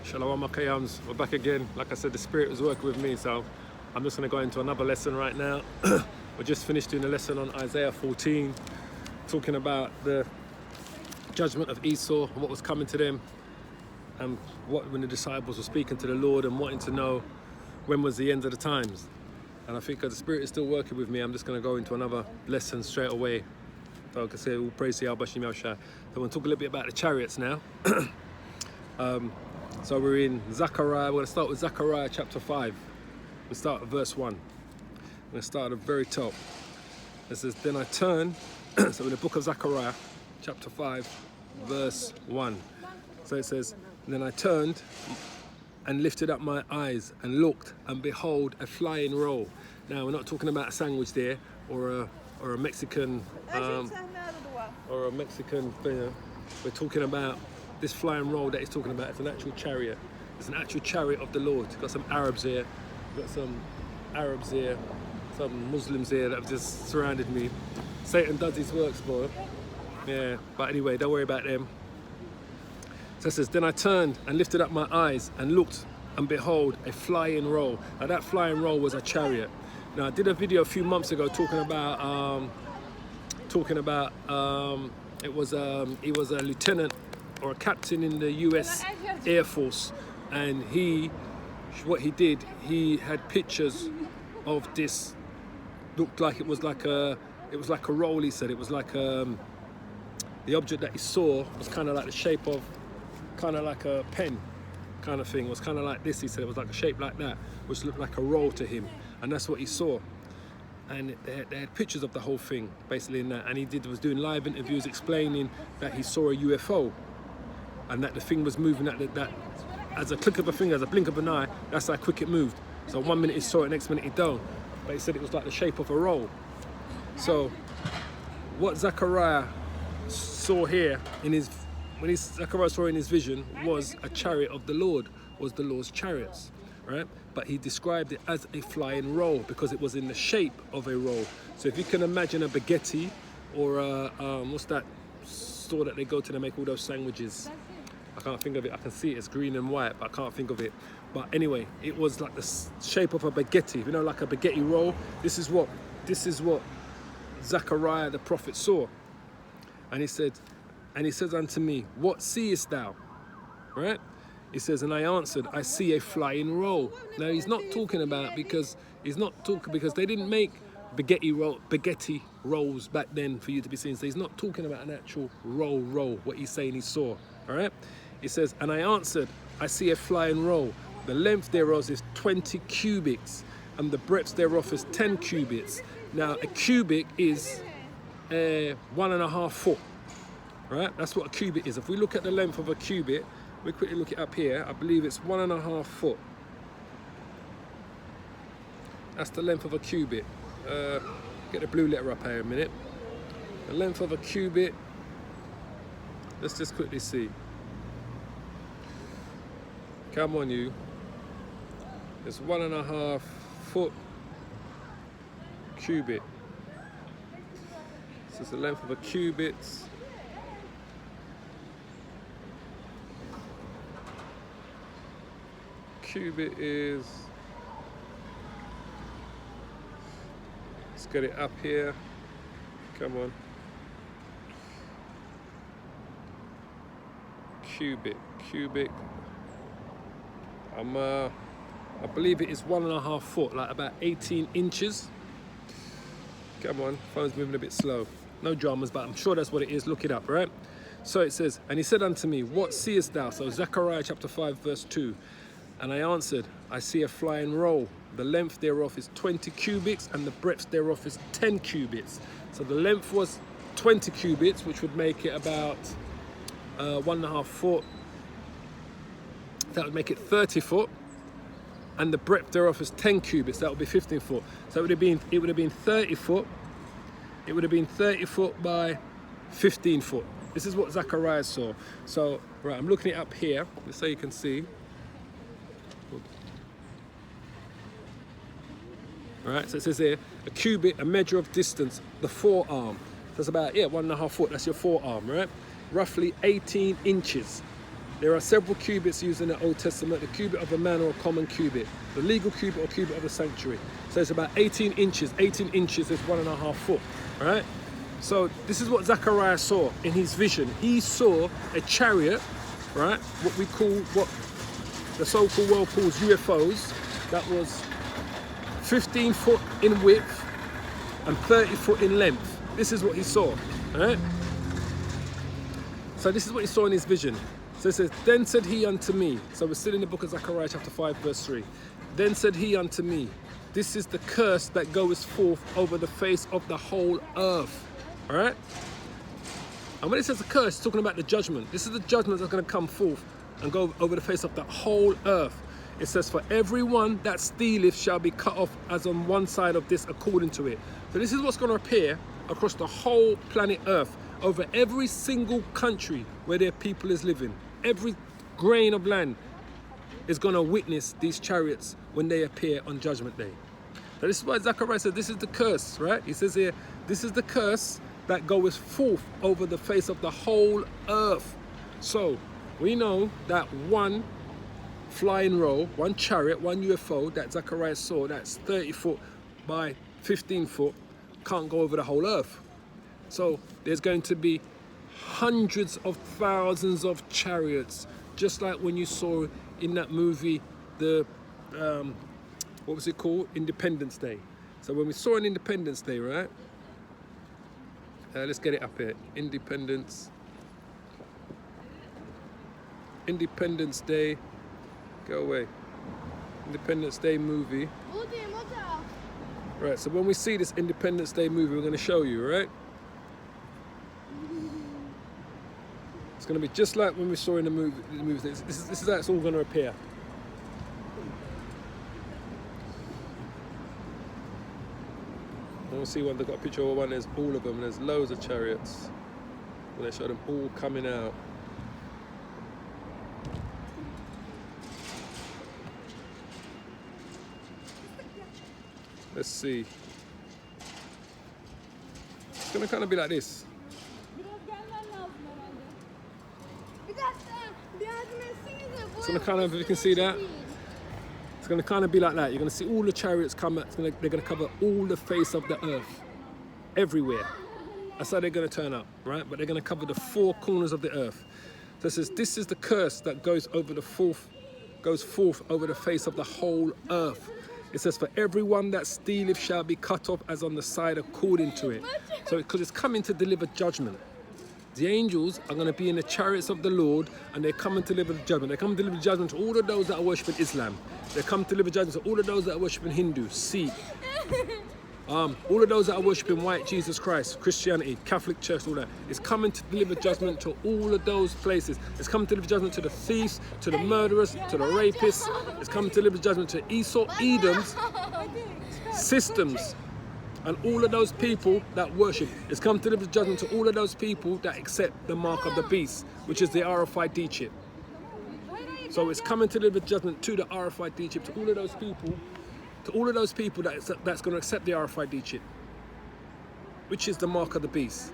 Shalom Makayams, we're back again. Like I said, the Spirit was working with me, so I'm just going to go into another lesson right now. We just finished doing a lesson on Isaiah 14, talking about the judgment of Esau and what was coming to them, and when the disciples were speaking to the Lord and wanting to know when was the end of the times. And I think the Spirit is still working with me. I'm just going to go into another lesson straight away. So I can say, all praise to Yahweh Bashim Yahshua. So we're going to talk a little bit about the chariots now. So we're in Zechariah. We're going to start with Zechariah chapter 5. We start at verse 1. We're going to start at the very top. It says, then I turned, so in the book of Zechariah, chapter 5, verse 1. So it says, then I turned and lifted up my eyes and looked, and behold, a flying roll. Now, we're not talking about a sandwich there, or a Mexican, or a Mexican thing. We're talking about this flying roll that he's talking about. It's an actual chariot. It's an actual chariot of the Lord. You've got some Arabs here. You've got some Arabs here. Some Muslims here that have just surrounded me. Satan does his works, boy. Yeah, but anyway, don't worry about them. So it says, then I turned and lifted up my eyes and looked, and behold, a flying roll. Now that flying roll was a chariot. Now I did a video a few months ago talking about he was a lieutenant or a captain in the US Air Force, and what he did, he had pictures of this. Looked like it was like a roll. He said it was like the object that he saw was kind of like the shape of, kind of like a pen kind of thing. It was kind of like this. He said it was like a shape like that, which looked like a roll to him, and that's what he saw. And they had pictures of the whole thing basically in that, and he was doing live interviews explaining that he saw a UFO, and that the thing was moving that as a click of a finger, as a blink of an eye. That's how quick it moved. So 1 minute he saw it, next minute he don't. But he said it was like the shape of a roll. So what Zechariah saw here Zechariah saw in his vision was a chariot of the Lord, was the Lord's chariots, right? But he described it as a flying roll because it was in the shape of a roll. So if you can imagine a baguette or what's that store that they go to make all those sandwiches? I can't think of it. I can see it. It's green and white, but I can't think of it. But anyway, it was like the shape of a baguette. You know, like a baguette roll. This is what Zechariah the prophet saw. And he says unto me, what seest thou? Right? He says, and I answered, I see a flying roll. Now he's not talking about because they didn't make baguette rolls back then for you to be seen. So he's not talking about an actual roll. What he's saying he saw. All right? He says, and I answered, I see a flying roll. The length thereof is 20 cubits, and the breadth thereof is 10 cubits. Now a cubit is 1.5 foot. Right? That's what a cubit is. If we look at the length of a cubit, we quickly look it up here. I believe it's 1.5 foot. That's the length of a cubit. Get the blue letter up here a minute. The length of a cubit. Let's just quickly see. Come on, you. It's 1.5 foot cubit. This is the length of a cubit. Cubit is, let's get it up here, come on, cubic, I believe it is 1.5 foot, like about 18 inches, come on, phone's moving a bit slow, no dramas, but I'm sure that's what it is, look it up, right? So it says, and he said unto me, what seest thou? So Zechariah chapter 5 verse 2. And I answered, I see a flying roll. The length thereof is 20 cubits, and the breadth thereof is 10 cubits. So the length was 20 cubits, which would make it about 1.5 foot. That would make it 30 foot. And the breadth thereof is 10 cubits. That would be 15 foot. So it would have been 30 foot. It would have been 30 foot by 15 foot. This is what Zechariah saw. So, right, I'm looking it up here, just so you can see. All right, so it says here, a cubit, a measure of distance, the forearm. That's about, 1.5 foot, that's your forearm, right? Roughly 18 inches. There are several cubits used in the Old Testament, the cubit of a man or a common cubit, the legal cubit or cubit of the sanctuary. So it's about 18 inches. 18 inches is 1.5 foot, right? So this is what Zechariah saw in his vision. He saw a chariot, right? What the so-called world calls UFOs, that was 15 foot in width and 30 foot in length. This is what he saw, right? So this is what he saw in his vision. So it says, then said he unto me, so we're still in the book of Zechariah chapter 5 verse 3. Then said he unto me, this is the curse that goeth forth over the face of the whole earth. All right? And when it says the curse, it's talking about the judgment. This is the judgment that's going to come forth and go over the face of the whole earth. It says, for everyone that stealeth shall be cut off as on one side of this according to it. So this is what's going to appear across the whole planet earth, over every single country where their people is living. Every grain of land is going to witness these chariots when they appear on Judgment Day. So this is why Zechariah said this is the curse, right? He says here, this is the curse that goeth forth over the face of the whole earth. So we know that one flying roll, one chariot, one UFO that Zechariah saw, that's 30 foot by 15 foot, can't go over the whole earth. So there's going to be hundreds of thousands of chariots, just like when you saw in that movie, the what was it called? Independence Day. So when we saw an Independence Day, right? Let's get it up here. Independence Day. Go away. Independence Day movie. Right. So when we see this Independence Day movie, we're going to show you, right? It's going to be just like when we saw in the movie. This is how it's all going to appear. I want to see one. They've got a picture of one. There's all of them. And there's loads of chariots. And they show them all coming out. Let's see. It's going to kind of be like this. It's going to kind of, if you can see that, it's going to kind of be like that. You're going to see all the chariots come out. They're going to cover all the face of the earth, everywhere. That's how they're going to turn up, right? But they're going to cover the four corners of the earth. So it says, this is the curse that goes forth over the face of the whole earth. It says, for everyone that stealeth shall be cut off as on the side according to it. So because it's coming to deliver judgment. The angels are going to be in the chariots of the Lord, and they're coming to deliver judgment. They come to deliver judgment to all of those that are worshipping Islam. They come to deliver judgment to all of those that are worshipping Hindu, Sikh, all of those that are worshipping white Jesus Christ, Christianity, Catholic Church, all that. It's coming to deliver judgment to all of those places. It's coming to deliver judgment to the thieves, to the murderers, to the rapists. It's coming to deliver judgment to Esau, Edom's systems, and all of those people that worship. It's come to deliver judgment to all of those people that accept the mark of the beast, which is the RFID chip. So it's coming to deliver judgment to the RFID chip, to all of those people, that's going to accept the RFID chip, which is the mark of the beast.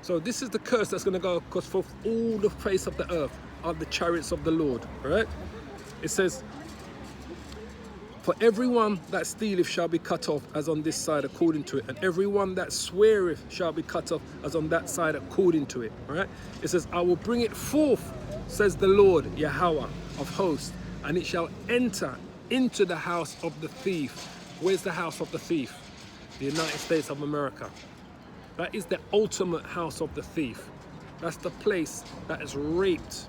So this is the curse that's going to go across for all the face of the earth, are the chariots of the Lord, right? It says, for everyone that stealeth shall be cut off as on this side according to it, and everyone that sweareth shall be cut off as on that side according to it, right? It says, I will bring it forth, says the Lord Yahweh of hosts, and it shall enter into the house of the thief. Where's the house of the thief? The United States of America. That is the ultimate house of the thief. That's the place that has raped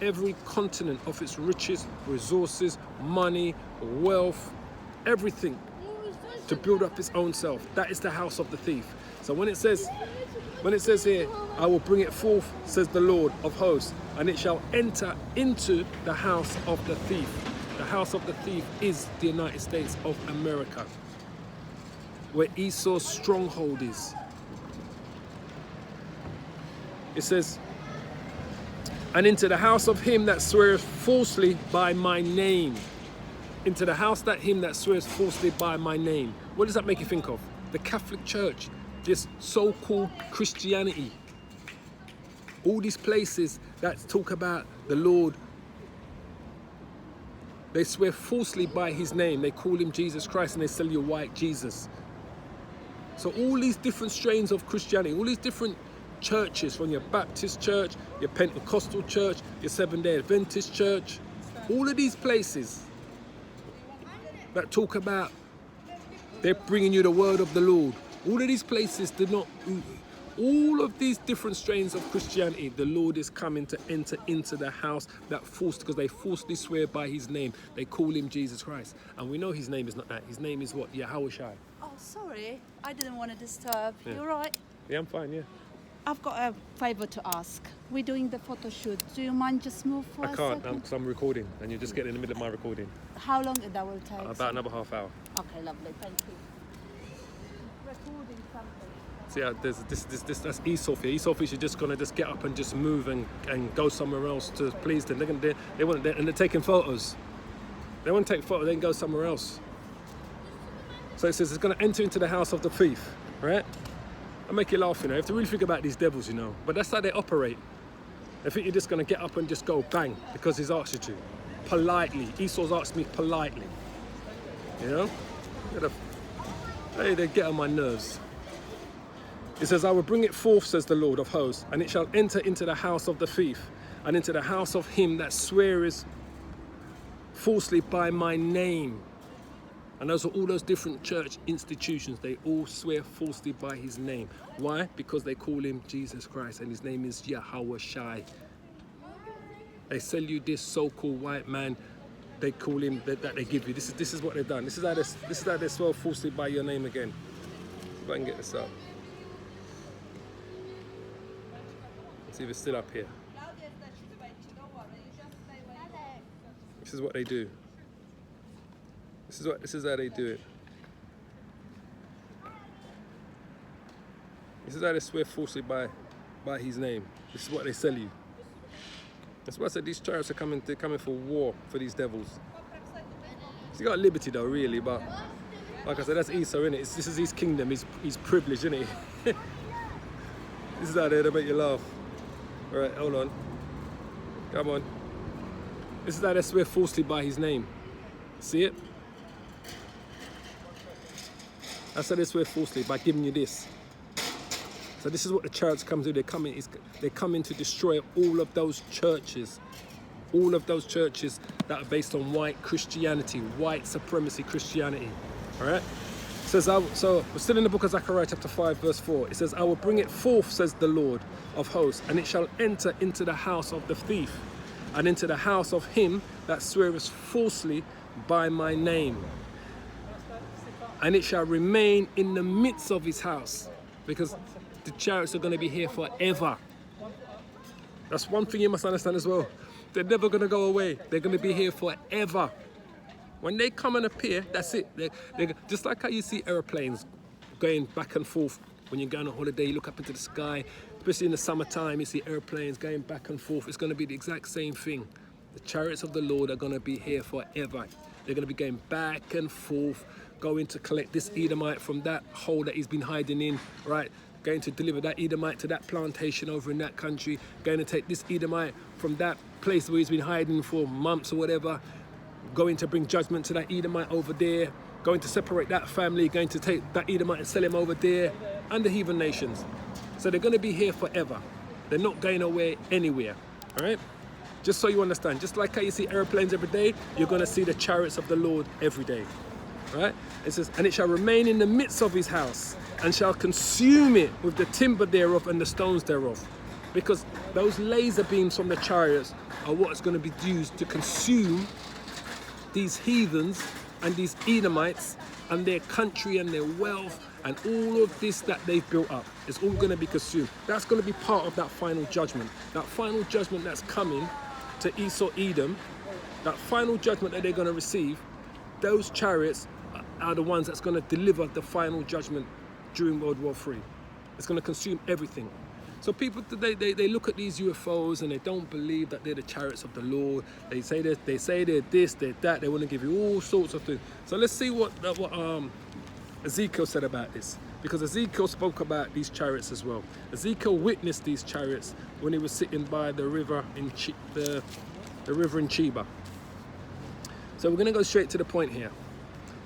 every continent of its riches, resources, money, wealth, everything to build up its own self. That is the house of the thief. So when it says here, I will bring it forth, says the Lord of hosts, and it shall enter into the house of the thief. The house of the thief is the United States of America, where Esau's stronghold is. It says, and into the house of him that sweareth falsely by my name. Into the house that him that swears falsely by my name. What does that make you think of? The Catholic Church, this so-called Christianity. All these places that talk about the Lord, they swear falsely by his name. They call him Jesus Christ and they sell you white Jesus. So all these different strains of Christianity, all these different churches, from your Baptist church, your Pentecostal church, your Seventh-day Adventist church, all of these places that talk about they're bringing you the word of the Lord. All of these places do not, all of these different strains of Christianity, the Lord is coming to enter into the house that because they falsely swear by his name. They call him Jesus Christ. And we know his name is not that. His name is what? Yahushua. Oh, sorry. I didn't want to disturb. Yeah. You all right? Yeah, I'm fine, yeah. I've got a favour to ask. We're doing the photo shoot. Do you mind just move for a I can't, second? because I'm recording, and you're just getting in the middle of my recording. How long that will take? About another half hour. Okay, lovely. Thank you. Recording something. So yeah, there's that's Esau here. Esau is just gonna just get up and just move and go somewhere else to please them. They're taking photos. They want to take photos, they can go somewhere else. So it says it's gonna enter into the house of the thief, right? I make you laugh, you know. You have to really think about these devils, you know. But that's how they operate. They think you're just gonna get up and just go bang because he's asked you to. Politely. Esau's asked me politely. You know? They get on my nerves. It says, I will bring it forth, says the Lord of hosts, and it shall enter into the house of the thief, and into the house of him that sweareth falsely by my name. And those are all those different church institutions. They all swear falsely by his name. Why? Because they call him Jesus Christ, and his name is Yahushua. They sell you this so-called white man. They call him that they give you. This is what they've done. This is how they swear falsely by your name again. If I can get this up. Let's see if it's still up here. This is what they do. This is how they do it. This is how they swear falsely by his name. This is what they sell you. That's why I said these chariots are coming. They're coming for war for these devils. He's got liberty though, really, but like I said, that's Esau, innit? This is his kingdom. He's privileged, isn't he? This is how they make you laugh. All right, hold on. Come on. This is how they swear falsely by his name. See it? That's how they swear falsely, by giving you this. So this is what the chariots come to. They're coming to destroy all of those churches. All of those churches that are based on white Christianity, white supremacy Christianity. All right? It says, so we're still in the book of Zechariah chapter 5 verse 4. It says, I will bring it forth, says the Lord of hosts, and it shall enter into the house of the thief, and into the house of him that sweareth falsely by my name. And it shall remain in the midst of his house, because the chariots are going to be here forever. That's one thing you must understand as well. They're never going to go away. They're going to be here forever. When they come and appear, that's it. They're just like how you see airplanes going back and forth. When you're going on holiday, you look up into the sky, especially in the summertime, you see airplanes going back and forth. It's going to be the exact same thing. The chariots of the Lord are going to be here forever. They're going to be going back and forth, going to collect this Edomite from that hole that he's been hiding in, right? Going to deliver that Edomite to that plantation over in that country, going to take this Edomite from that place where he's been hiding for months or whatever, going to bring judgment to that Edomite over there, going to separate that family, going to take that Edomite and sell him over there, and the heathen nations. So they're going to be here forever. They're not going away anywhere, all right? Just so you understand, just like how you see airplanes every day, you're going to see the chariots of the Lord every day, right? It says, and it shall remain in the midst of his house, and shall consume it with the timber thereof and the stones thereof. Because those laser beams from the chariots are what's going to be used to consume these heathens and these Edomites and their country and their wealth and all of this that they've built up. It's all going to be consumed. That's going to be part of that final judgment. That final judgment that's coming to Esau, Edom, that final judgment that they're going to receive, those chariots are the ones that's going to deliver the final judgment during World War III. It's going to consume everything. So people, they look at these UFOs and they don't believe that they're the chariots of the Lord. They say they're this, they're that. They want to give you all sorts of things. So let's see what Ezekiel said about this. Because Ezekiel spoke about these chariots as well. Ezekiel witnessed these chariots when he was sitting by the river in the river in Sheba. So we're going to go straight to the point here.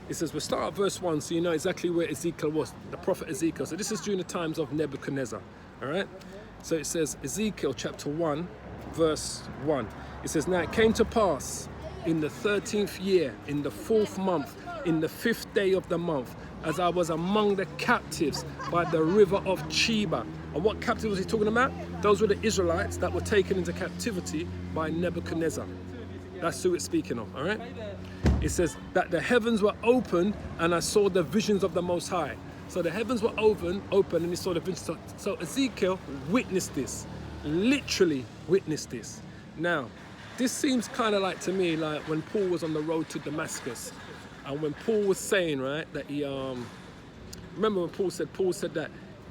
It says, we'll start at verse 1 so you know exactly where Ezekiel was, the prophet Ezekiel. So this is during the times of Nebuchadnezzar, all right? So it says, Ezekiel chapter 1, verse 1. It says, now it came to pass in the 13th year, in the 4th month, in the 5th day of the month, as I was among the captives by the river of Sheba. And what captives was he talking about? Those were the Israelites that were taken into captivity by Nebuchadnezzar. That's who it's speaking of, all right? It says that the heavens were opened and I saw the visions of the Most High. So the heavens were open and he saw the visions. So Ezekiel witnessed this, literally witnessed this. Now, this seems kind of like to me like when Paul was on the road to Damascus, and when Paul was saying, right, that he remember when Paul said that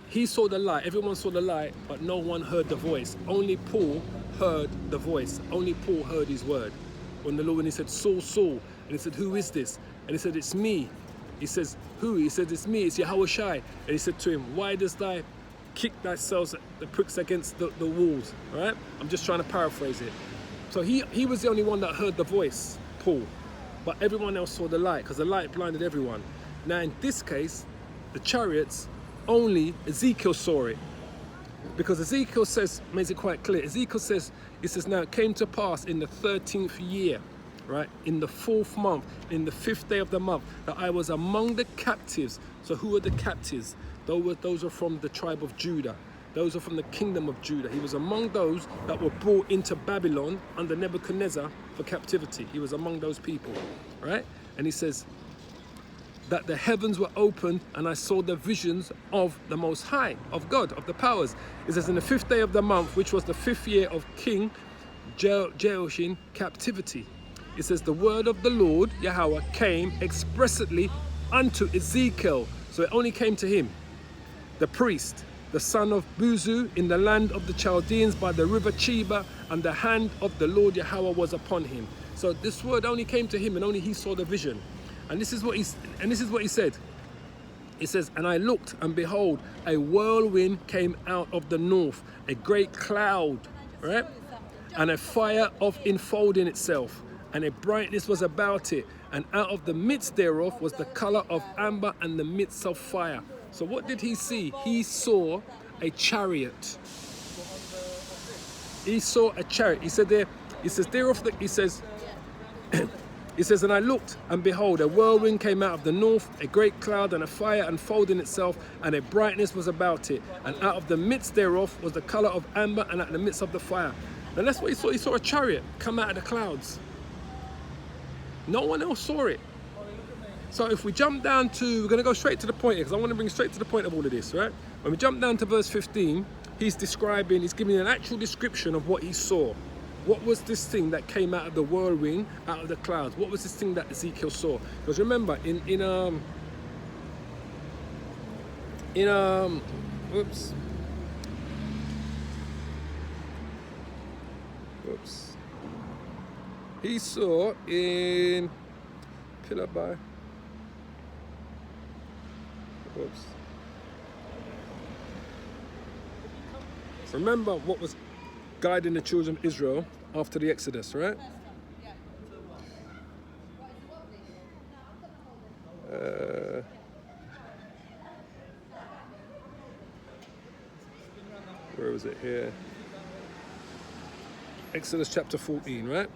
he saw the light, everyone saw the light, but no one heard the voice. Only Paul heard the voice. Only Paul heard his word. When the Lord, when he said, Saul, Saul, and he said, who is this? And he said, it's me. He says, who? He said, it's me, it's Yahweh Shai. And he said to him, why does thy kick thyself the pricks against the walls? All right? I'm just trying to paraphrase it. So he was the only one that heard the voice, Paul. But everyone else saw the light, because the light blinded everyone. Now in this case, the chariots, only Ezekiel saw it. Because Ezekiel says, makes it quite clear. Ezekiel says, it says, now it came to pass in the 13th year, right, in the 4th month, in the 5th day of the month, that I was among the captives. So who are the captives? Those are from the tribe of Judah. Those are from the kingdom of Judah. He was among those that were brought into Babylon under Nebuchadnezzar for captivity. He was among those people, right? And he says that the heavens were opened and I saw the visions of the Most High, of God, of the powers. It says in the 5th day of the month, which was the 5th year of King Jehoiachin captivity. It says the word of the Lord, Yahweh, came expressly unto Ezekiel. So it only came to him, the priest, the son of Buzu, in the land of the Chaldeans by the river Sheba, and the hand of the Lord Yahweh was upon him. So this word only came to him and only he saw the vision. And this is what he said. It says, and I looked, and behold, a whirlwind came out of the north, a great cloud, right? And a fire of enfolding itself, and a brightness was about it, and out of the midst thereof was the color of amber and the midst of fire. So what did he see? He saw a chariot. He saw a chariot. He said there, he says, he says, and I looked, and behold, a whirlwind came out of the north, a great cloud, and a fire unfolding itself, and a brightness was about it. And out of the midst thereof was the color of amber, and at the midst of the fire. And that's what he saw. He saw a chariot come out of the clouds. No one else saw it. So if we jump down to, we're going to go straight to the point here, because I want to bring straight to the point of all of this, right? When we jump down to verse 15, he's giving an actual description of what he saw. What was this thing that came out of the whirlwind, out of the clouds? What was this thing that Ezekiel saw? Because remember, whoops. He saw in pillar by. Whoops. Remember what was guiding the children of Israel after the Exodus, right? Where was it here? Exodus chapter 14, right?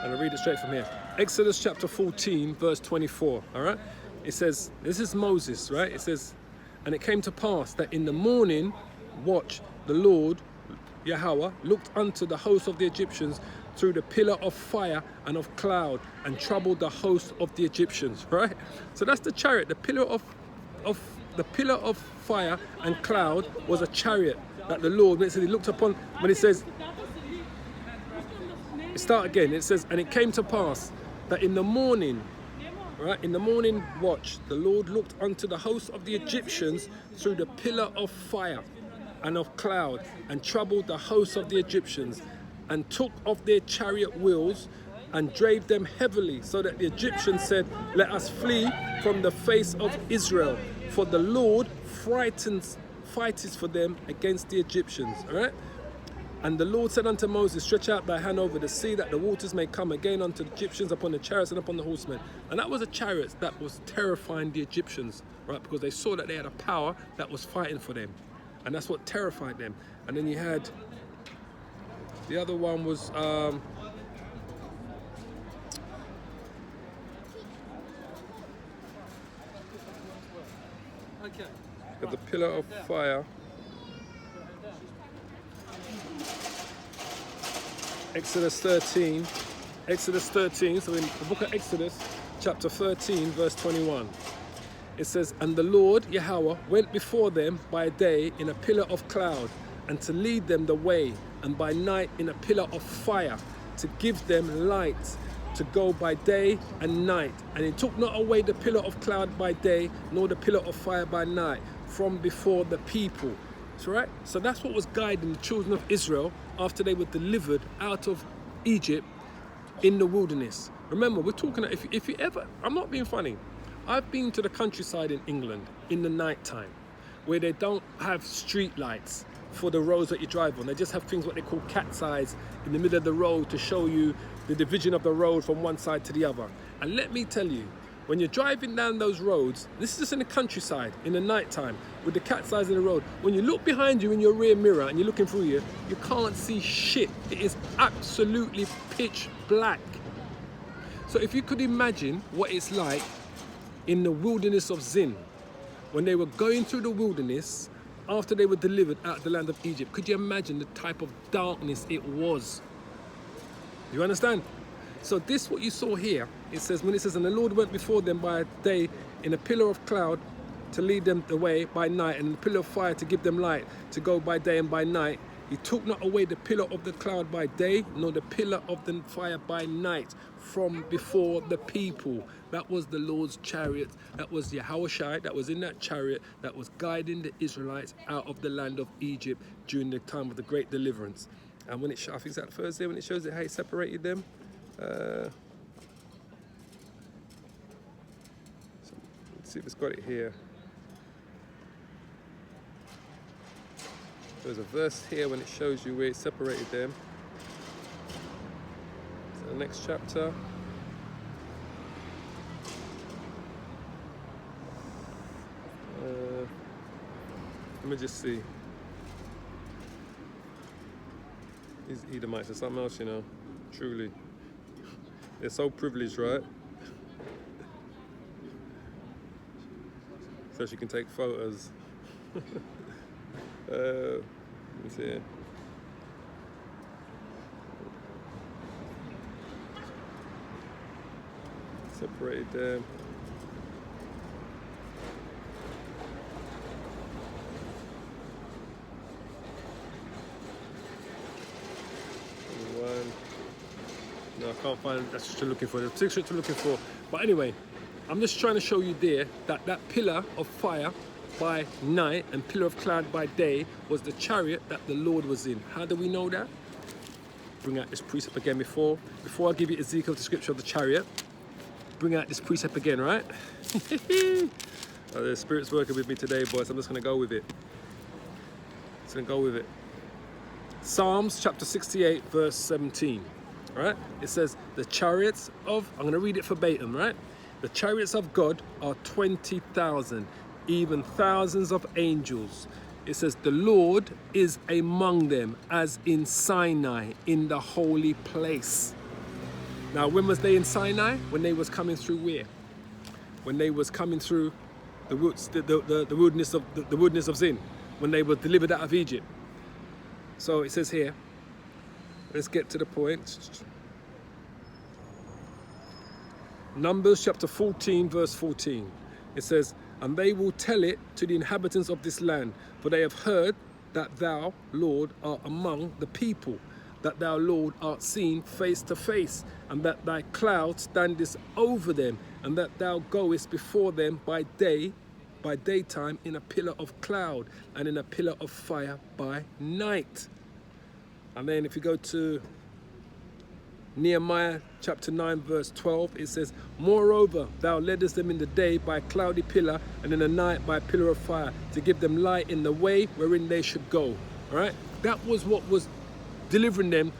And I'll read it straight from here. Exodus chapter 14, verse 24, all right? It says, this is Moses, right? It says, and it came to pass that in the morning watch the Lord, Yahweh, looked unto the host of the Egyptians through the pillar of fire and of cloud, and troubled the host of the Egyptians, right? So that's the chariot. The pillar of fire and cloud was a chariot that the Lord, when it says he looked upon, when it says, start again, it says, and it came to pass that in the morning, right, in the morning watch, the Lord looked unto the host of the Egyptians through the pillar of fire and of cloud, and troubled the host of the Egyptians, and took off their chariot wheels, and drave them heavily, so that the Egyptians said, let us flee from the face of Israel. For the Lord fights for them against the Egyptians. All right. And the Lord said unto Moses, stretch out thy hand over the sea, that the waters may come again unto the Egyptians upon the chariots and upon the horsemen. And that was a chariot that was terrifying the Egyptians, right? Because they saw that they had a power that was fighting for them. And that's what terrified them. And then you had, the other one was, the pillar of fire. Exodus 13, so in the book of Exodus, chapter 13, verse 21, it says, and the Lord, Yahweh, went before them by day in a pillar of cloud, and to lead them the way, and by night in a pillar of fire, to give them light, to go by day and night. And he took not away the pillar of cloud by day, nor the pillar of fire by night, from before the people. That's right. So that's what was guiding the children of Israel after they were delivered out of Egypt in the wilderness. Remember, we're talking, if you ever, I'm not being funny, I've been to the countryside in England in the night time, where they don't have street lights for the roads that you drive on. They just have things what they call cat's eyes in the middle of the road to show you the division of the road from one side to the other. And let me tell you, when you're driving down those roads, this is just in the countryside, in the night time, with the cat's eyes in the road, when you look behind you in your rear mirror and you're looking through you can't see shit. It is absolutely pitch black. So if you could imagine what it's like in the wilderness of Zin, when they were going through the wilderness after they were delivered out of the land of Egypt, could you imagine the type of darkness it was? You understand? So this, what you saw here, it says, when it says, and the Lord went before them by day in a pillar of cloud to lead them the way by night, and a pillar of fire to give them light, to go by day and by night. He took not away the pillar of the cloud by day, nor the pillar of the fire by night from before the people. That was the Lord's chariot. That was Yahushua that was in that chariot that was guiding the Israelites out of the land of Egypt during the time of the great deliverance. And when it, I think it's that Thursday, when it shows it how he separated them. Let's see if it's got it here. There's a verse here when it shows you where it separated them. So the next chapter. Let me just see. These Edomites are something else, you know, truly. They're so privileged, right? So she can take photos. Let me see. Separated them. No, I can't find that's what you're looking for. The picture you're looking for. But anyway, I'm just trying to show you there that that pillar of fire by night and pillar of cloud by day was the chariot that the Lord was in. How do we know that? Bring out this precept again before I give you Ezekiel's description of the chariot. Bring out this precept again, right? The Spirit's working with me today, boys. I'm just going to go with it. Just going to go with it. Psalms chapter 68, verse 17. Right? It says, the chariots of, I'm going to read it verbatim, right? The chariots of God are 20,000, even thousands of angels. It says, the Lord is among them, as in Sinai, in the holy place. Now, when was they in Sinai? When they was coming through where? When they was coming through the woods, the wilderness of Zin, when they were delivered out of Egypt. So it says here, let's get to the point. Numbers chapter 14, verse 14. It says, and they will tell it to the inhabitants of this land, for they have heard that thou, Lord, art among the people, that thou, Lord, art seen face to face, and that thy cloud standeth over them, and that thou goest before them by daytime in a pillar of cloud, and in a pillar of fire by night. And then if you go to Nehemiah chapter 9 verse 12, it says, moreover, thou leddest them in the day by a cloudy pillar, and in the night by a pillar of fire, to give them light in the way wherein they should go. All right? That was what was delivering them.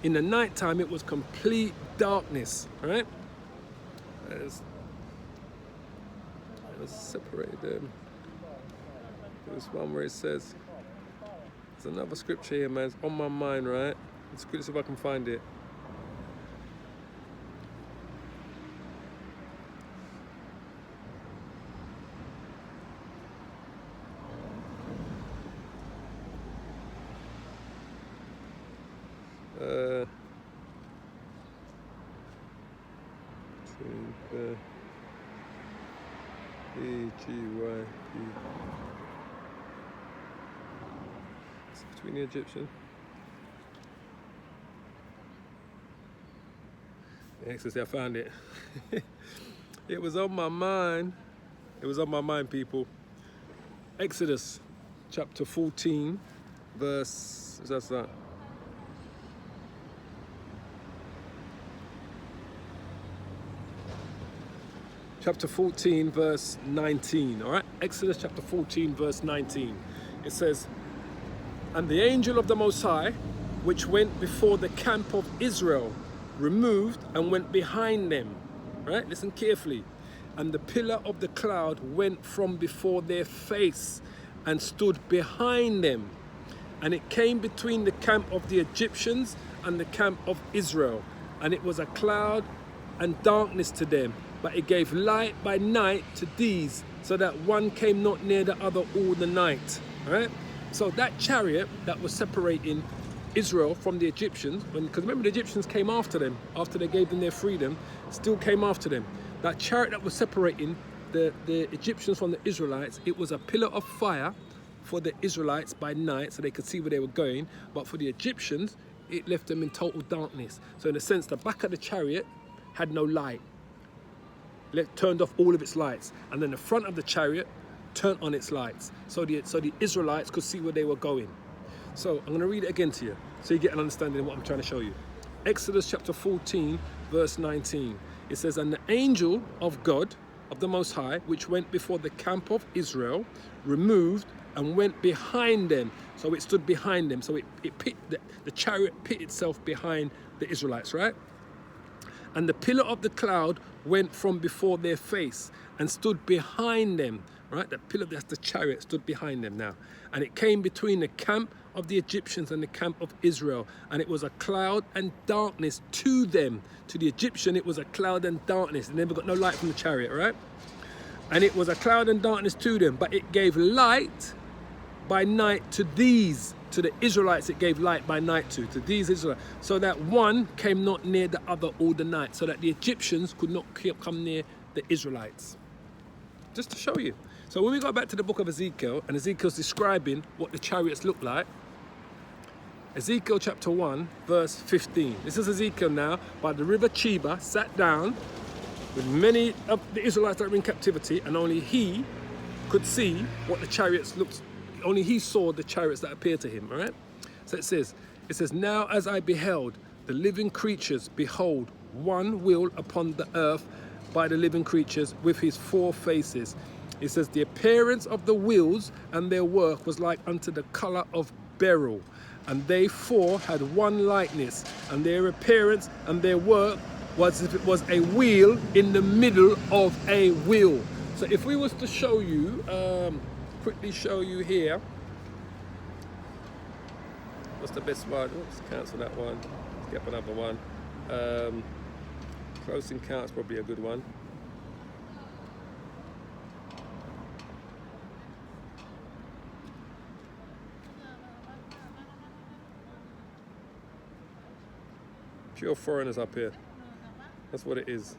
In the night time, it was complete darkness. All right? Let's separate them. There's one where it says, there's another scripture here, man. It's on my mind, right? Let's see if I can find it. Between the Egyptian. Exodus, I found it. It was on my mind. It was on my mind, people. Exodus chapter 14, verse, that's that. Chapter 14, verse 19, all right? Exodus chapter 14, verse 19. It says, and the angel of the Most High, which went before the camp of Israel, removed and went behind them. Right? Listen carefully. And the pillar of the cloud went from before their face and stood behind them. And it came between the camp of the Egyptians and the camp of Israel. And it was a cloud and darkness to them, but it gave light by night to these, so that one came not near the other all the night. Right? So that chariot that was separating Israel from the Egyptians, because remember the Egyptians came after them, after they gave them their freedom, still came after them. That chariot that was separating the Egyptians from the Israelites, it was a pillar of fire for the Israelites by night so they could see where they were going, but for the Egyptians, it left them in total darkness. So in a sense, the back of the chariot had no light. It turned off all of its lights. And then the front of the chariot turned on its lights, so the Israelites could see where they were going. So I'm going to read it again to you, so you get an understanding of what I'm trying to show you. Exodus chapter 14, verse 19. It says, and the angel of God, of the Most High, which went before the camp of Israel, removed and went behind them. So it stood behind them. So the chariot pit itself behind the Israelites, right? And the pillar of the cloud went from before their face and stood behind them. Right, the pillar, that's the chariot, stood behind them now. And it came between the camp of the Egyptians and the camp of Israel. And it was a cloud and darkness to them. To the Egyptian, it was a cloud and darkness. They never got no light from the chariot, right? And it was a cloud and darkness to them, but it gave light by night to these. To the Israelites, it gave light by night to these Israelites. So that one came not near the other all the night. So that the Egyptians could not come near the Israelites. Just to show you. So when we go back to the book of Ezekiel, and Ezekiel's describing what the chariots look like, Ezekiel chapter 1, verse 15. This is Ezekiel now, by the river Cheba, sat down with many of the Israelites that were in captivity, and only he could see what the chariots looked. Only he saw the chariots that appeared to him, all right? So it says, now as I beheld the living creatures, behold, one wheel upon the earth by the living creatures with his four faces. It says, the appearance of the wheels and their work was like unto the colour of beryl. And they four had one likeness, and their appearance and their work was as if it was a wheel in the middle of a wheel. So if we was to show you, quickly show you here, what's the best one? Let's cancel that one. Let's get another one. Close Encounter is probably a good one. Pure foreigners up here. That's what it is.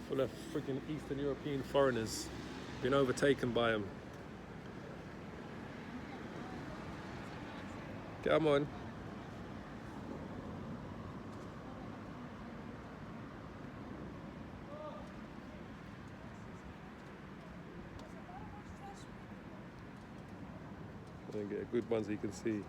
Full of freaking Eastern European foreigners. Been overtaken by them. Come on. I'm gonna get a good one so you can see.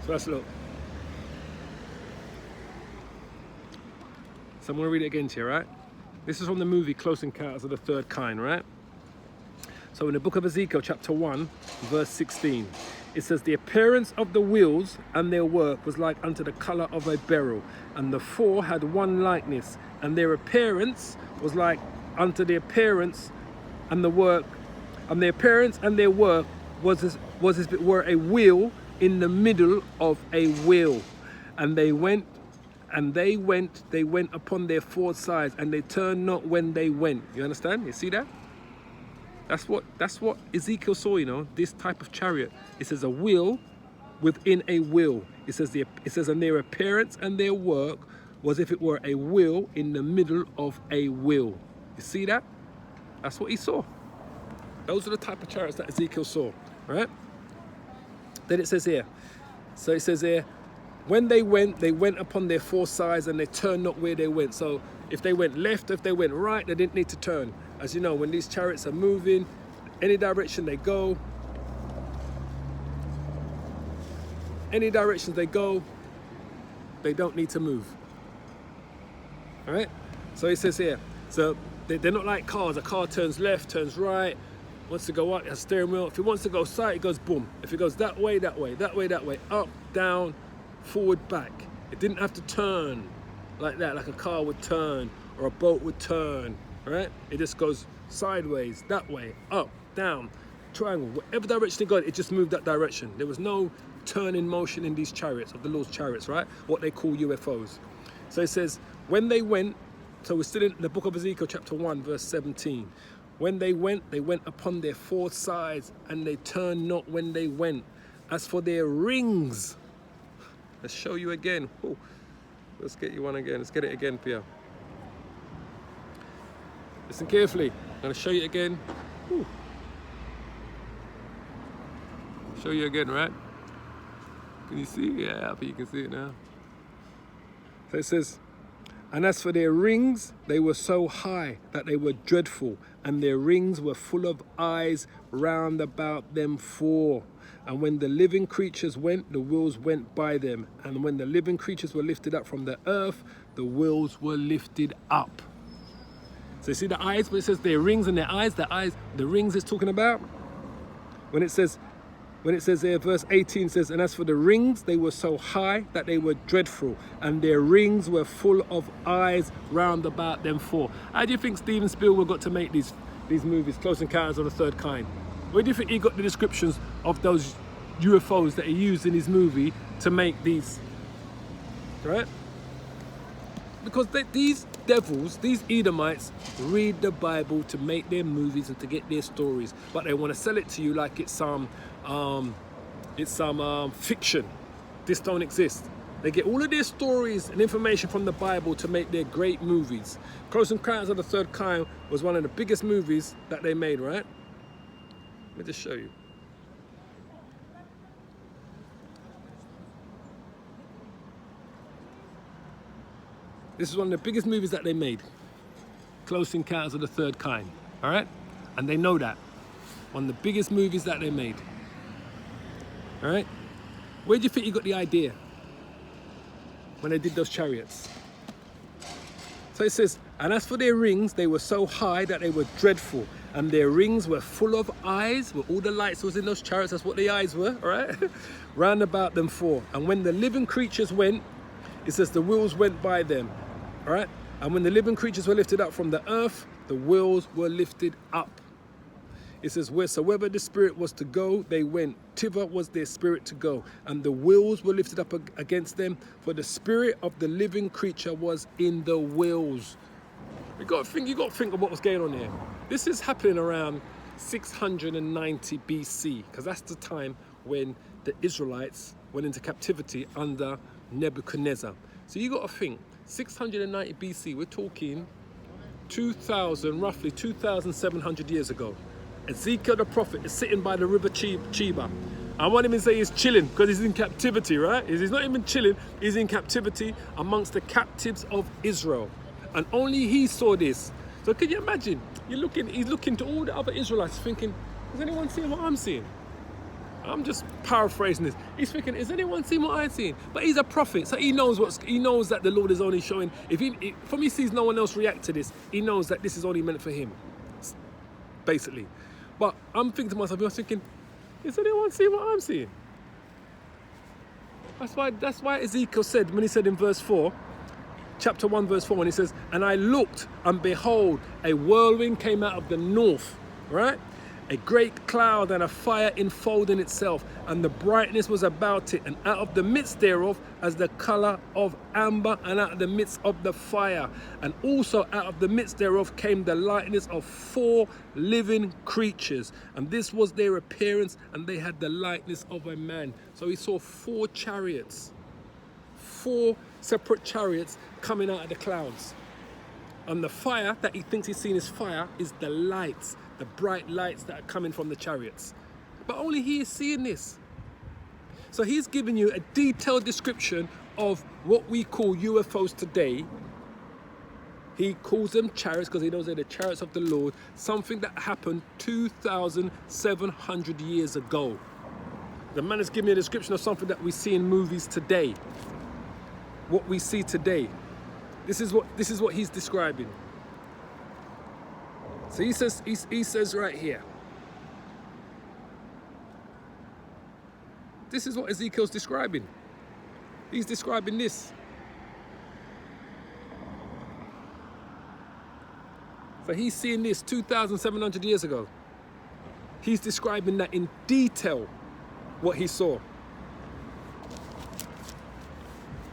So let's look. So I'm going to read it again to you, right? This is from the movie Close Encounters of the Third Kind, right? So in the book of Ezekiel, chapter 1, verse 16, it says, the appearance of the wheels and their work was like unto the colour of a beryl, and the four had one likeness, and their appearance was like unto the appearance and the work, and their appearance and their work was as if it were a wheel in the middle of a wheel. And they went upon their four sides, and they turned not when they went. You understand? You see that? That's what Ezekiel saw, you know, this type of chariot. It says a wheel within a wheel. It says and their appearance and their work was if it were a wheel in the middle of a wheel. You see that? That's what he saw. Those are the type of chariots that Ezekiel saw, right? Then it says here, so it says here, when they went upon their four sides, and they turned not where they went. So if they went left, if they went right, they didn't need to turn. As you know, when these chariots are moving, any direction they go, they don't need to move. All right? So it says here, so they're not like cars. A car turns left, turns right, wants to go up, it has a steering wheel. If it wants to go side, it goes boom. If it goes that way, that way, that way, that way, up, down, forward, back. It didn't have to turn like that, like a car would turn or a boat would turn, right? It just goes sideways, that way, up, down, triangle, whatever direction it goes, it just moved that direction. There was no turning motion in these chariots, of the Lord's chariots, right? What they call UFOs. So it says, when they went, so we're still in the book of Ezekiel, chapter 1, verse 17. When they went upon their four sides, and they turned not when they went. As for their rings, let's show you again. Ooh, let's get you one again. Let's get it again, Pia. Listen carefully. I'm going to show you again. Ooh. Show you again, right? Can you see? Yeah, I think you can see it now. So it says, and as for their rings, they were so high that they were dreadful, and their rings were full of eyes round about them four. And when the living creatures went, the wheels went by them. And when the living creatures were lifted up from the earth, the wheels were lifted up. So you see the eyes, when it says their rings and their eyes, the rings it's talking about. When it says there, verse 18 says, and as for the rings, they were so high that they were dreadful, and their rings were full of eyes round about them four. How do you think Steven Spielberg got to make these movies, Close Encounters of the Third Kind? Where do you think he got the descriptions of those UFOs that he used in his movie to make these, right? Because these devils, these Edomites, read the Bible to make their movies and to get their stories, but they want to sell it to you like it's some fiction. This don't exist. They get all of their stories and information from the Bible to make their great movies. Close Encounters of the Third Kind was one of the biggest movies that they made, right? Let me just show you. This is one of the biggest movies that they made. Close Encounters of the Third Kind, all right? And they know that. One of the biggest movies that they made. All right? Where do you think you got the idea when they did those chariots? So it says, and as for their rings, they were so high that they were dreadful, and their rings were full of eyes, where all the lights was in those chariots, that's what the eyes were, all right? Round about them four. And when the living creatures went, it says the wheels went by them, all right? And when the living creatures were lifted up from the earth, the wheels were lifted up. It says, wheresoever the spirit was to go, they went. Thither was their spirit to go. And the wheels were lifted up against them, for the spirit of the living creature was in the wheels. You got to think of what was going on here. This is happening around 690 BC, because that's the time when the Israelites went into captivity under Nebuchadnezzar. So you got to think, 690 BC, we're talking roughly 2,700 years ago. Ezekiel the prophet is sitting by the river Chiba. I want him to say he's chilling because he's in captivity, right? He's not even chilling, he's in captivity amongst the captives of Israel. And only he saw this. So can you imagine? He's looking to all the other Israelites thinking, has anyone seen what I'm seeing? I'm just paraphrasing this. He's thinking, is anyone seeing what I've seen? But he's a prophet, so he knows that the Lord is only showing. From he sees no one else react to this, he knows that this is only meant for him, basically. But I'm thinking to myself, is anyone seeing what I'm seeing? That's why Ezekiel said, when he said in verse 4, chapter 1, verse 4, when he says, and I looked, and behold, a whirlwind came out of the north, right? A great cloud and a fire enfolding itself, and the brightness was about it, and out of the midst thereof as the colour of amber, and out of the midst of the fire, and also out of the midst thereof came the likeness of 4 living creatures, and this was their appearance, and they had the likeness of a man. So he saw 4 chariots, 4 separate chariots coming out of the clouds. And the fire that he thinks he's seen as fire is the lights, the bright lights that are coming from the chariots. But only he is seeing this. So he's giving you a detailed description of what we call UFOs today. He calls them chariots because he knows they're the chariots of the Lord, something that happened 2,700 years ago. The man has given me a description of something that we see in movies today. What we see today. This is what he's describing. So he says right here. This is what Ezekiel's describing. He's describing this. So he's seeing this 2,700 years ago. He's describing that in detail, what he saw.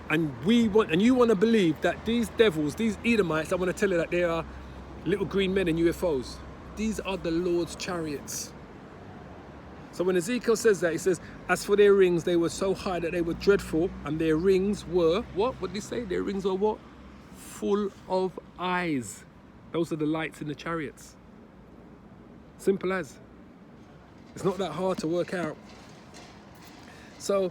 And you want to believe that these devils, these Edomites, I want to tell you that they are little green men in UFOs. These are the Lord's chariots. So when Ezekiel says that, he says, as for their rings, they were so high that they were dreadful, and their rings were, what? What did he say? Their rings were what? Full of eyes. Those are the lights in the chariots. Simple as. It's not that hard to work out. So,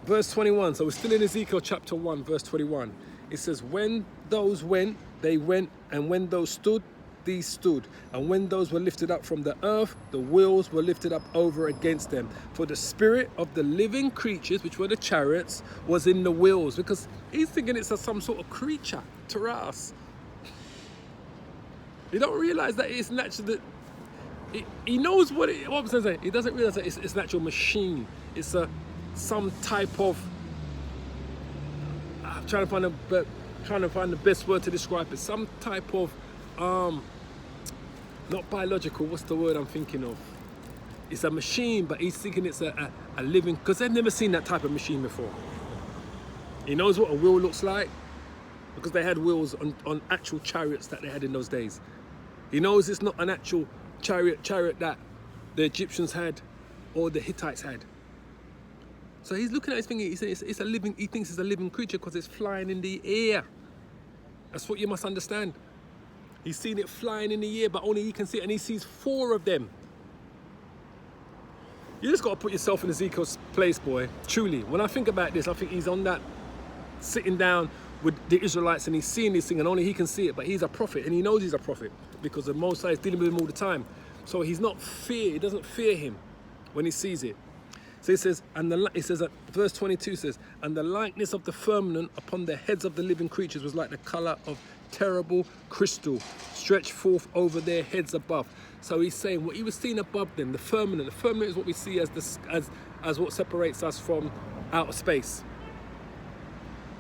verse 21, so we're still in Ezekiel chapter 1, verse 21. It says, when those went, they went, and when those stood, these stood. And when those were lifted up from the earth, the wheels were lifted up over against them. For the spirit of the living creatures, which were the chariots, was in the wheels. Because he's thinking it's some sort of creature, Taras. You don't realize that it's natural. He knows what I'm saying. He doesn't realize that it's an actual machine. It's some type of. I'm trying to find the best word to describe it. Some type of, not biological. What's the word I'm thinking of? It's a machine, but he's thinking it's a living, because they've never seen that type of machine before. He knows what a wheel looks like, because they had wheels on actual chariots that they had in those days. He knows it's not an actual chariot that the Egyptians had or the Hittites had. So he's looking at his thing. He says it's a living. He thinks it's a living creature because it's flying in the air. That's what you must understand. He's seen it flying in the air, but only he can see it, and he sees 4 of them. You just got to put yourself in Ezekiel's place, boy. Truly, when I think about this, I think he's on that, sitting down with the Israelites, and he's seeing this thing, and only he can see it. But he's a prophet, and he knows he's a prophet because the Most High is dealing with him all the time. So he's not fear. He doesn't fear him when he sees it. So he says, verse 22 says, and the likeness of the firmament upon the heads of the living creatures was like the colour of terrible crystal, stretched forth over their heads above. So he's saying what he was seeing above them, the firmament. The firmament is what we see as what separates us from outer space.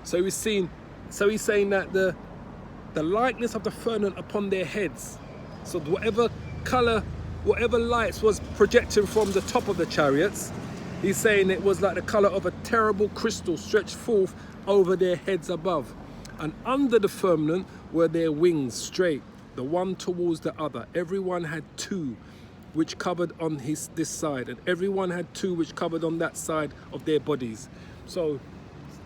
So he's saying that the likeness of the firmament upon their heads. So whatever colour, whatever lights was projecting from the top of the chariots, he's saying it was like the colour of a terrible crystal stretched forth over their heads above. And under the firmament were their wings straight, the one towards the other. Everyone had 2 which covered on this side, and everyone had 2 which covered on that side of their bodies. So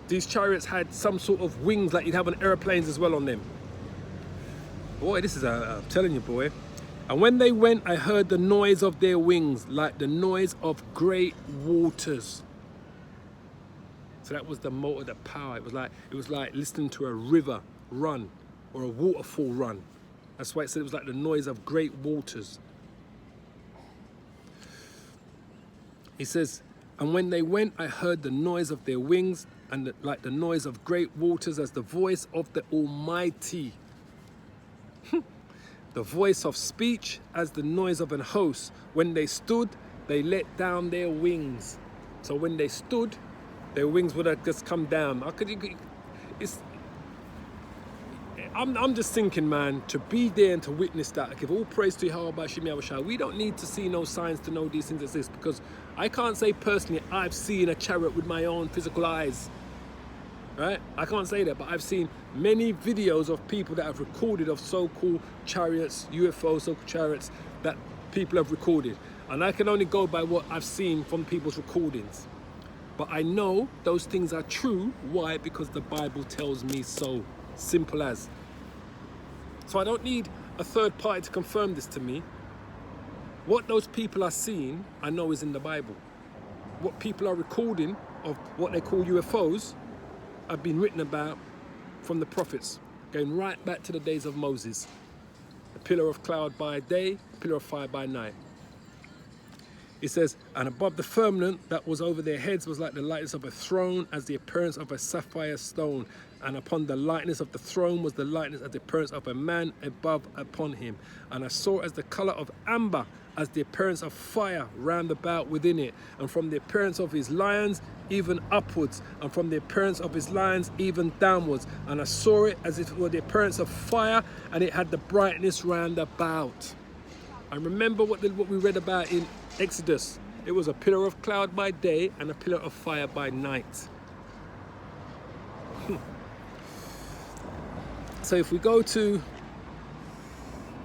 these chariots had some sort of wings like you'd have on airplanes as well on them. Boy, this is I'm telling you, boy. And when they went, I heard the noise of their wings, like the noise of great waters. So that was the motor, the power. It was like listening to a river run or a waterfall run. That's why it said it was like the noise of great waters. He says, and when they went, I heard the noise of their wings, and like the noise of great waters, as the voice of the Almighty. The voice of speech as the noise of an host. When they stood, they let down their wings. So when they stood, their wings would have just come down. I'm just thinking, man, to be there and to witness that. I give all praise to Yahweh Shem Yahushua. We don't need to see no signs to know these things exist, because I can't say personally I've seen a chariot with my own physical eyes. Right? I can't say that, but I've seen many videos of people that have recorded of so-called chariots, UFOs, so-called chariots that people have recorded. And I can only go by what I've seen from people's recordings. But I know those things are true. Why? Because the Bible tells me so. Simple as. So I don't need a third party to confirm this to me. What those people are seeing, I know is in the Bible. What people are recording of what they call UFOs have been written about from the prophets, going right back to the days of Moses. A pillar of cloud by day, a pillar of fire by night. It says, and above the firmament that was over their heads was like the lightness of a throne, as the appearance of a sapphire stone. And upon the lightness of the throne was the lightness as the appearance of a man above upon him. And I saw as the colour of amber, as the appearance of fire round about within it. And from the appearance of his lions, even upwards. And from the appearance of his lions, even downwards. And I saw it as it were the appearance of fire, and it had the brightness round about. And remember what we read about in Exodus. It was a pillar of cloud by day and a pillar of fire by night. So if we go to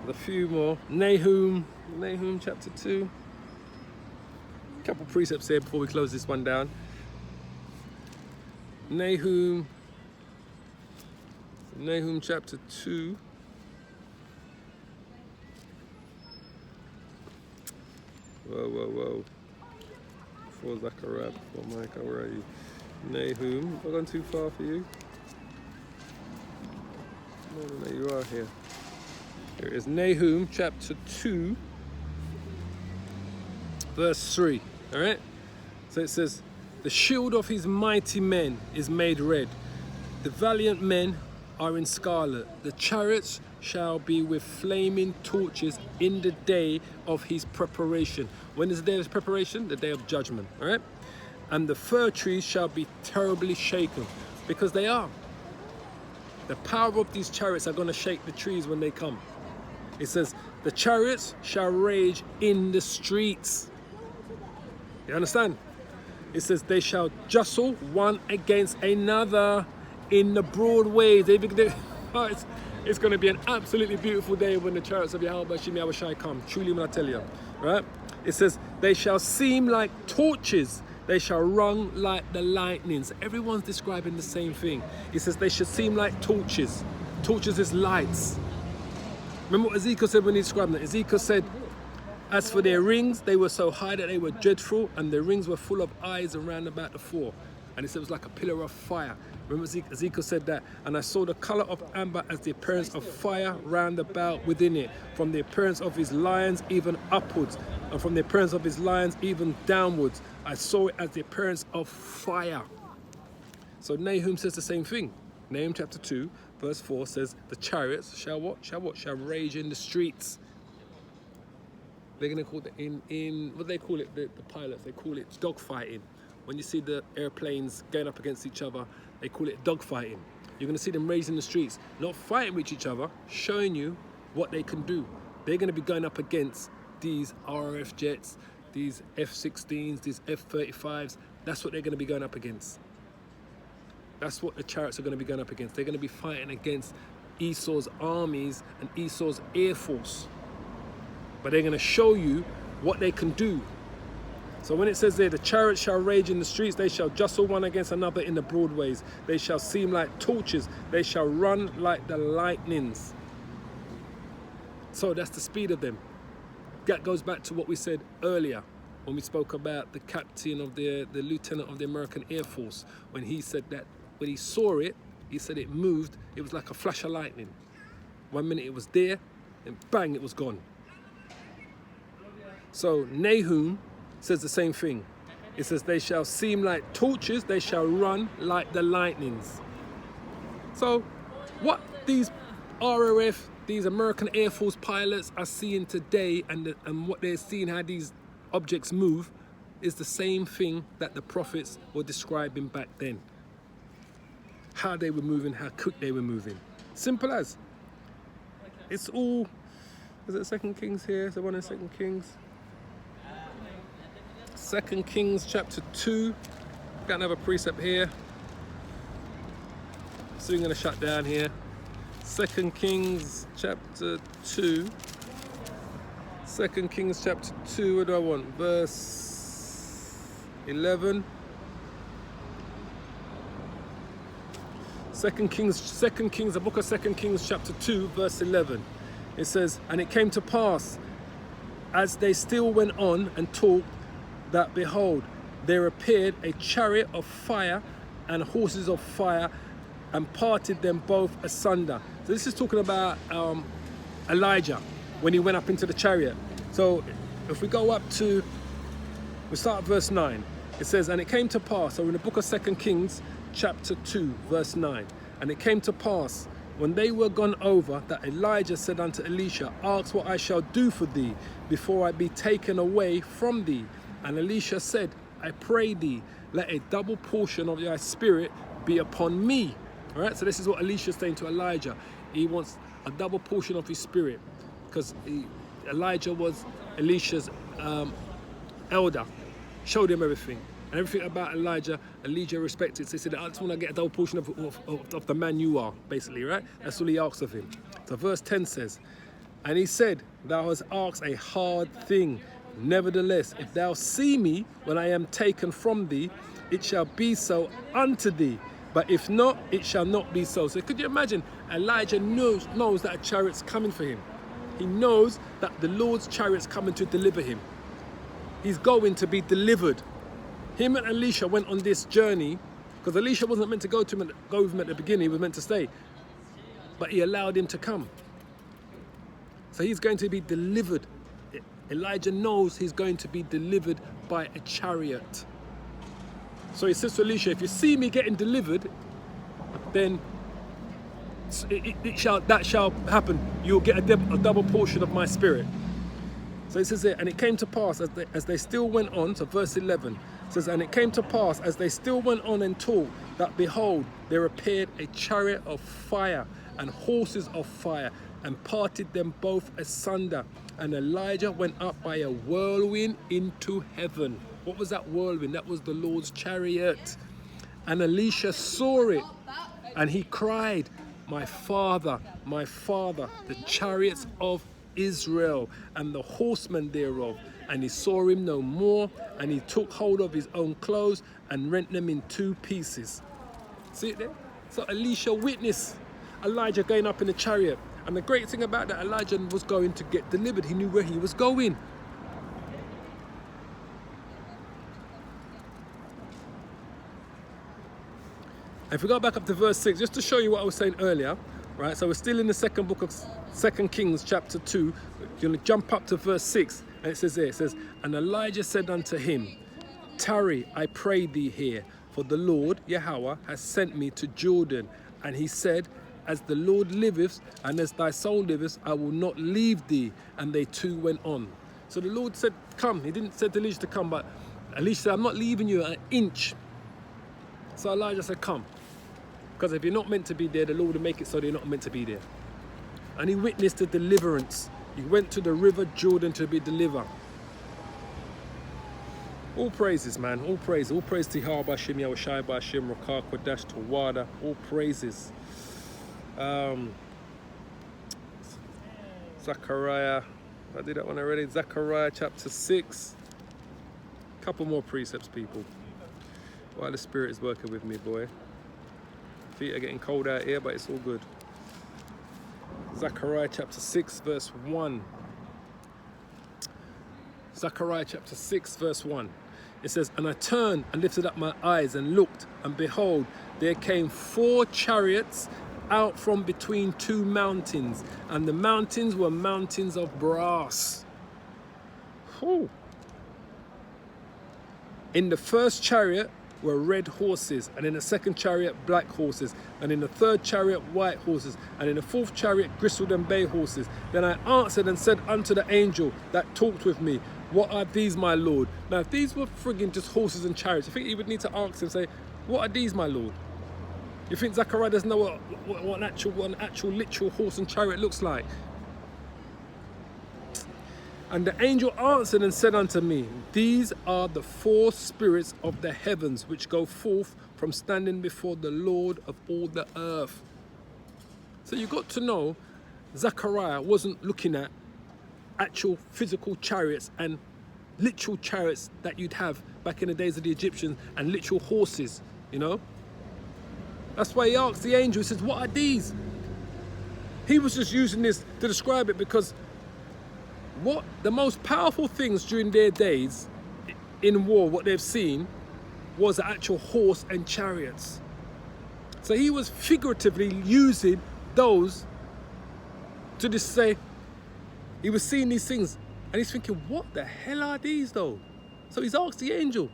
a few more, Nahum chapter 2. A couple precepts here before we close this one down. Nahum chapter 2. Whoa. Before Zachariah, before Micah, where are you? Nahum, have I gone too far for you? No, you are here. Here it is, Nahum chapter 2, verse 3, all right? So it says, the shield of his mighty men is made red. The valiant men are in scarlet. The chariots shall be with flaming torches in the day of his preparation. When is the day of his preparation? The day of judgment, all right? And the fir trees shall be terribly shaken, because they are. The power of these chariots are going to shake the trees when they come. It says, the chariots shall rage in the streets. You understand? It says, they shall jostle one against another in the broad ways. It's going to be an absolutely beautiful day when the chariots of Yahweh Shem Yahushua come. Truly, when I tell you, right? It says, they shall seem like torches. They shall run like the lightnings. Everyone's describing the same thing. It says they should seem like torches. Torches is lights. Remember what Ezekiel said when he described them? Ezekiel said, as for their rings, they were so high that they were dreadful, and their rings were full of eyes around about the four. And he said it was like a pillar of fire. Remember Ezekiel said that? And I saw the colour of amber as the appearance of fire round about within it. From the appearance of his lions even upwards. And from the appearance of his lions even downwards. I saw it as the appearance of fire. So Nahum says the same thing. Nahum chapter 2 verse 4 says, the chariots shall what? Shall rage in the streets. They're going to call it in what do they call it? The pilots, they call it dogfighting. When you see the airplanes going up against each other, they call it dogfighting. You're going to see them raging the streets, not fighting with each other, showing you what they can do. They're going to be going up against these RF jets, these F-16s, these F-35s. That's what they're going to be going up against. That's what the chariots are going to be going up against. They're going to be fighting against Esau's armies and Esau's air force. But they're going to show you what they can do. So when it says there, the chariots shall rage in the streets, they shall jostle one against another in the broad ways. They shall seem like torches, they shall run like the lightnings. So that's the speed of them. That goes back to what we said earlier when we spoke about the captain of the lieutenant of the American Air Force. When he said that, when he saw it, he said it moved, it was like a flash of lightning. 1 minute it was there, and bang, it was gone. So Nahum says the same thing. It says, they shall seem like torches, they shall run like the lightnings. So what these RAF, these American Air Force pilots are seeing today, and what they're seeing, how these objects move, is the same thing that the prophets were describing back then. How they were moving, how quick they were moving. Simple as. It's all, is it 2 Kings here? Is there one in 2 Kings? 2 Kings chapter 2. Got another precept here. So we're going to shut down here. 2 Kings chapter 2. 2 Kings chapter 2, what do I want? Verse 11. 2 Kings, the book of 2 Kings chapter 2, verse 11. It says, and it came to pass, as they still went on and talked, that behold, there appeared a chariot of fire and horses of fire, and parted them both asunder. So this is talking about Elijah when he went up into the chariot. So if we go up to, we start at verse 9. It says, and it came to pass, so in the book of 2 Kings chapter 2 verse 9, and it came to pass when they were gone over, that Elijah said unto Elisha, ask what I shall do for thee before I be taken away from thee. And Elisha said, I pray thee, let a double portion of thy spirit be upon me. All right, so this is what Elisha is saying to Elijah. He wants a double portion of his spirit, because Elijah was Elisha's elder, showed him everything. And everything about Elijah respected. So he said, I just want to get a double portion of the man you are, basically, right? That's all he asks of him. So verse 10 says, and he said, thou hast asked a hard thing. Nevertheless, if thou see me when I am taken from thee, it shall be so unto thee. But if not, it shall not be so. So could you imagine? Elijah knows that a chariot's coming for him. He knows that the Lord's chariot's coming to deliver him. He's going to be delivered. Him and Elisha went on this journey, because Elisha wasn't meant to go with him at the beginning, he was meant to stay. But he allowed him to come. So he's going to be delivered. Elijah knows he's going to be delivered by a chariot. So he says to Elisha, if you see me getting delivered, then that shall happen. You'll get a double portion of my spirit. So it says there, and it came to pass as they still went on, so verse 11 says, and it came to pass as they still went on and talked, that behold, there appeared a chariot of fire and horses of fire, and parted them both asunder. And Elijah went up by a whirlwind into heaven. What was that whirlwind? That was the Lord's chariot. And Elisha saw it, and he cried, my father, the chariots of Israel and the horsemen thereof. And he saw him no more, and he took hold of his own clothes and rent them in 2 pieces. See it there? So Elisha witnessed Elijah going up in the chariot. And the great thing about that, Elijah was going to get delivered. He knew where he was going. If we go back up to verse 6, just to show you what I was saying earlier, right? So we're still in the second book of 2 Kings chapter 2. You're going to jump up to verse 6, and it says there, it says, and Elijah said unto him, tarry, I pray thee here, for the Lord, Yahweh, has sent me to Jordan. And he said, as the Lord liveth, and as thy soul liveth, I will not leave thee. And they two went on. So the Lord said, come. He didn't say to Elisha to come, but Elisha said, I'm not leaving you an inch. So Elijah said, come. Because if you're not meant to be there, the Lord will make it so they're not meant to be there. And he witnessed the deliverance. He went to the river Jordan to be delivered. All praises, man. All praise. All praise to Yahweh Bashim, Yahushai Bashim, Rakah Kodash Tawada. All praises. Zechariah. I did that one already. Zechariah chapter 6. Couple more precepts, people. While the Spirit is working with me, boy. Feet are getting cold out here, but it's all good. Zechariah chapter 6 verse 1. Zechariah chapter 6 verse 1. It says, and I turned and lifted up my eyes and looked, and behold, there came 4 chariots out from between 2 mountains, and the mountains were mountains of brass. Whew. In the first chariot were red horses, and in the second chariot black horses, and in the third chariot white horses, and in the fourth chariot grizzled and bay horses. Then I answered and said unto the angel that talked with me, what are these, my Lord? Now, if these were frigging just horses and chariots, I think he would need to ask him, say, what are these, my Lord? You think Zechariah doesn't know what an actual literal horse and chariot looks like? And the angel answered and said unto me, these are the 4 spirits of the heavens which go forth from standing before the Lord of all the earth. So you got to know Zechariah wasn't looking at actual physical chariots and literal chariots that you'd have back in the days of the Egyptians and literal horses, you know. That's why he asked the angel, he says, what are these? He was just using this to describe it because what the most powerful things during their days in war, what they've seen, was the actual horse and chariots. So he was figuratively using those to just say, he was seeing these things and he's thinking, what the hell are these though? So he's asked the angel.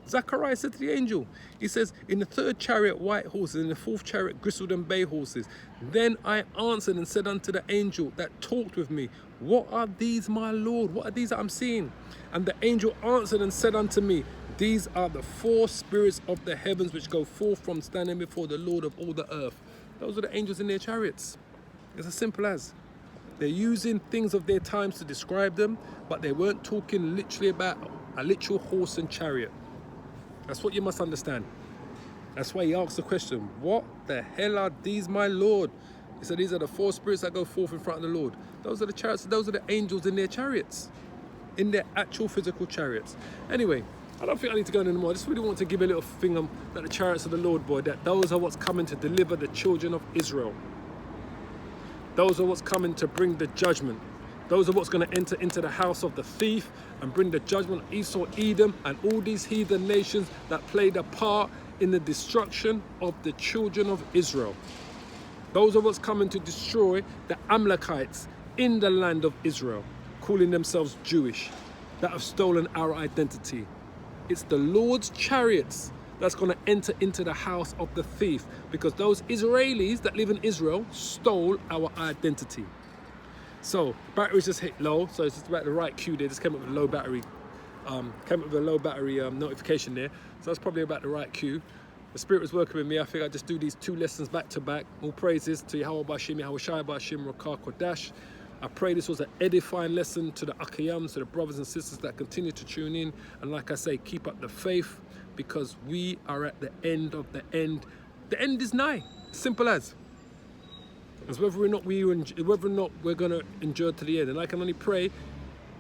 Zechariah said to the angel, he says, in the third chariot white horses, in the fourth chariot grizzled and bay horses. Then I answered and said unto the angel that talked with me, what are these, my Lord? What are these that I'm seeing? And the angel answered and said unto me, these are the 4 spirits of the heavens which go forth from standing before the Lord of all the earth. Those are the angels in their chariots. It's as simple as. They're using things of their times to describe them, but they weren't talking literally about a literal horse and chariot. That's what you must understand. That's why he asked the question, what the hell are these, my Lord? He said, these are the 4 spirits that go forth in front of the Lord. Those are the chariots, those are the angels in their chariots, in their actual physical chariots. Anyway, I don't think I need to go in anymore. I just really want to give a little thing that the chariots of the Lord, boy, that those are what's coming to deliver the children of Israel. Those are what's coming to bring the judgment. Those are what's going to enter into the house of the thief and bring the judgment of Esau, Edom, and all these heathen nations that played a part in the destruction of the children of Israel. Those are what's coming to destroy the Amalekites in the land of Israel, calling themselves Jewish, that have stolen our identity. It's the Lord's chariots that's going to enter into the house of the thief, because those Israelis that live in Israel stole our identity. So batteries just hit low, so it's just about the right cue there. Just came up with a low battery, notification there. So that's probably about the right cue. The Spirit was working with me. I think I just do these 2 lessons back to back. All praises to Yahweh Bashim, Yahweh Shai Bashim, Rakah Kodash. I pray this was an edifying lesson to the Akayams, to the brothers and sisters that continue to tune in. And like I say, keep up the faith, because we are at the end of the end. The end is nigh. Simple as. It's whether or not we're going to endure to the end. And I can only pray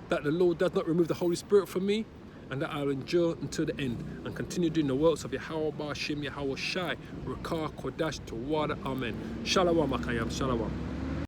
that the Lord does not remove the Holy Spirit from me, and that I'll endure until the end and continue doing the works of Yahweh Bashim, Yahweh Shai, Rakah Kodash, Tawada. Amen. Shalom, Akayam. Shalom.